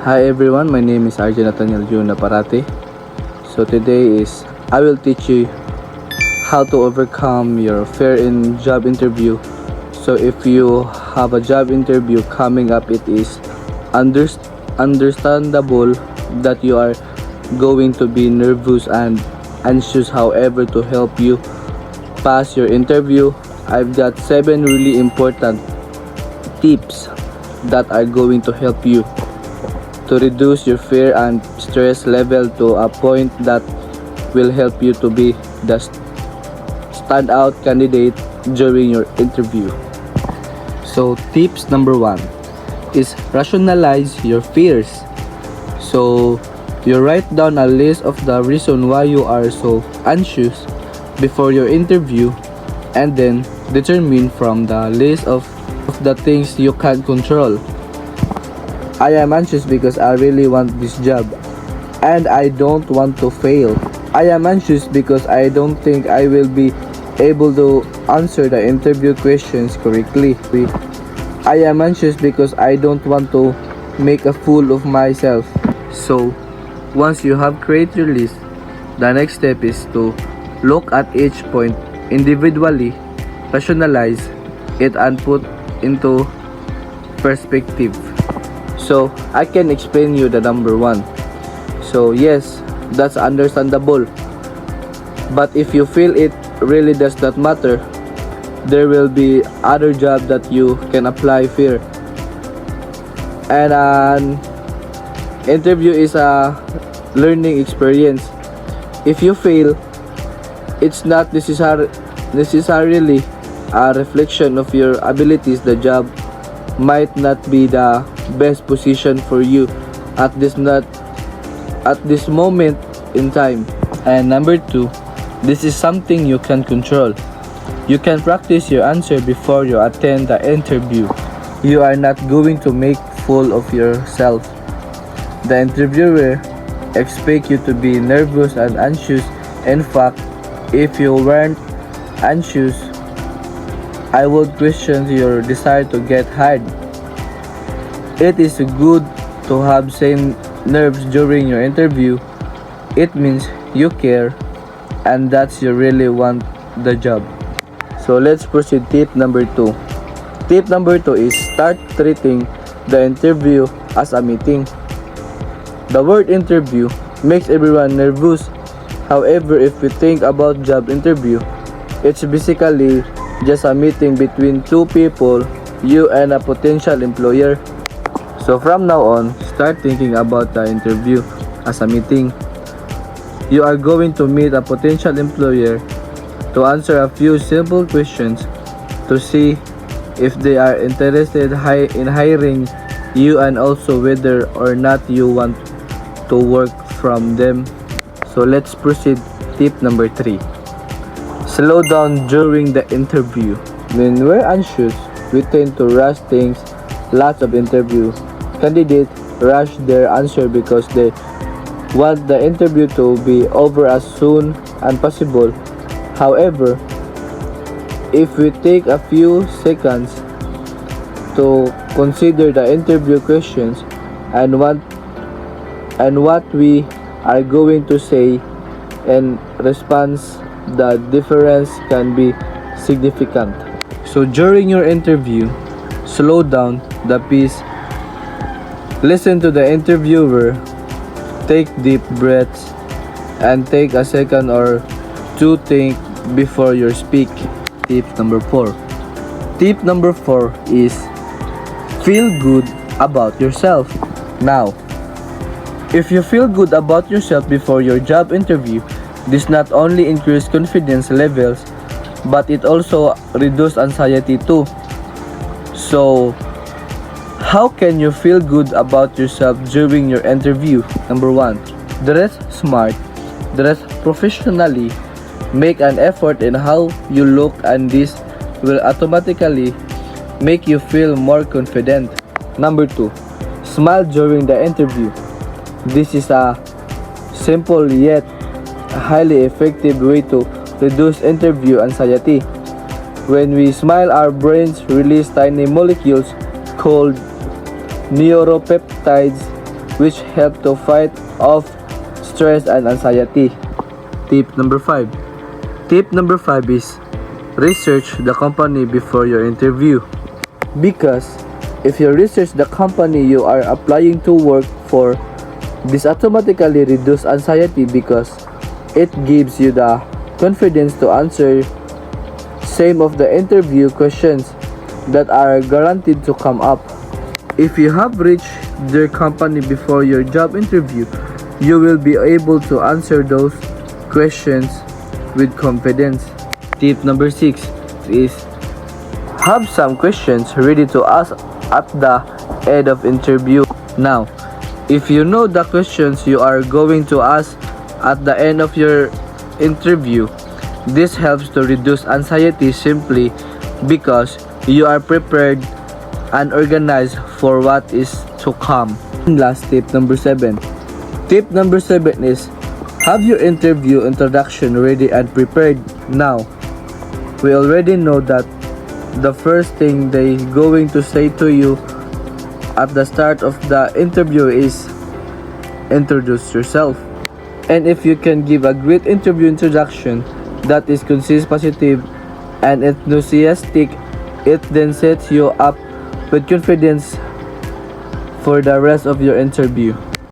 Hi everyone, my name is RJ Nathaniel Juna Parate. So today I will teach you how to overcome your fear in job interview. So if you have a job interview coming up, it is understandable that you are going to be nervous and anxious. However, to help you pass your interview, I've got 7 really important tips that are going to help you to reduce your fear and stress level to a point that will help you to be the standout candidate during your interview. So tips number 1 is rationalize your fears. So you write down a list of the reason why you are so anxious before your interview, and then determine from the list of the things you can control. I am anxious because I really want this job and I don't want to fail. I am anxious because I don't think I will be able to answer the interview questions correctly. I am anxious because I don't want to make a fool of myself. So, once you have created your list, the next step is to look at each point individually, rationalize it, and put into perspective. So, I can explain you the number 1. So, yes, that's understandable. But if you feel it really does not matter, there will be other job that you can apply fear. And an interview is a learning experience. If you fail, it's not necessarily a reflection of your abilities. The job might not be the best position for you at this moment in time. And number 2, this is something you can control. You can practice your answer before you attend the interview. You are not going to make fool of yourself. The interviewer expects you to be nervous and anxious. In fact, if you weren't anxious, I would question your desire to get hired. It is good to have same nerves during your interview. It means you care and that you really want the job. So let's proceed tip number 2. Tip number 2 is start treating the interview as a meeting. The word interview makes everyone nervous. However, if we think about job interview, it's basically just a meeting between two people, you and a potential employer. So from now on, start thinking about the interview as a meeting. You are going to meet a potential employer to answer a few simple questions to see if they are interested in hiring you, and also whether or not you want to work from them. So let's proceed. Tip number 3. Slow down during the interview. When we're anxious, we tend to rush things. Lots of interview candidates rush their answer because they want the interview to be over as soon as possible. However, if we take a few seconds to consider the interview questions and what we are going to say and response, the difference can be significant. So during your interview, slow down the pace. Listen to the interviewer, take deep breaths, and take a second or two think before you speak. Tip number 4. Tip number 4 is feel good about yourself. Now, if you feel good about yourself before your job interview, this not only increases confidence levels, but it also reduces anxiety too. So, how can you feel good about yourself during your interview? Number 1, dress smart, dress professionally, make an effort in how you look, and this will automatically make you feel more confident. Number 2, smile during the interview. This is a simple yet highly effective way to reduce interview anxiety. When we smile, our brains release tiny molecules called neuropeptides which help to fight off stress and anxiety. Tip number 5. Tip number 5 is research the company before your interview. Because if you research the company you are applying to work for, this automatically reduces anxiety because it gives you the confidence to answer some of the interview questions that are guaranteed to come up. If you have reached their company before your job interview, you will be able to answer those questions with confidence. Tip number 6 is have some questions ready to ask at the end of interview. Now, if you know the questions you are going to ask at the end of your interview, this helps to reduce anxiety simply because you are prepared and organized for what is to come. And last tip number 7. Tip number 7 is have your interview introduction ready and prepared now. We already know that the first thing they going to say to you at the start of the interview is introduce yourself. And if you can give a great interview introduction that is consist positive and enthusiastic, it then sets you up with confidence for the rest of your interview.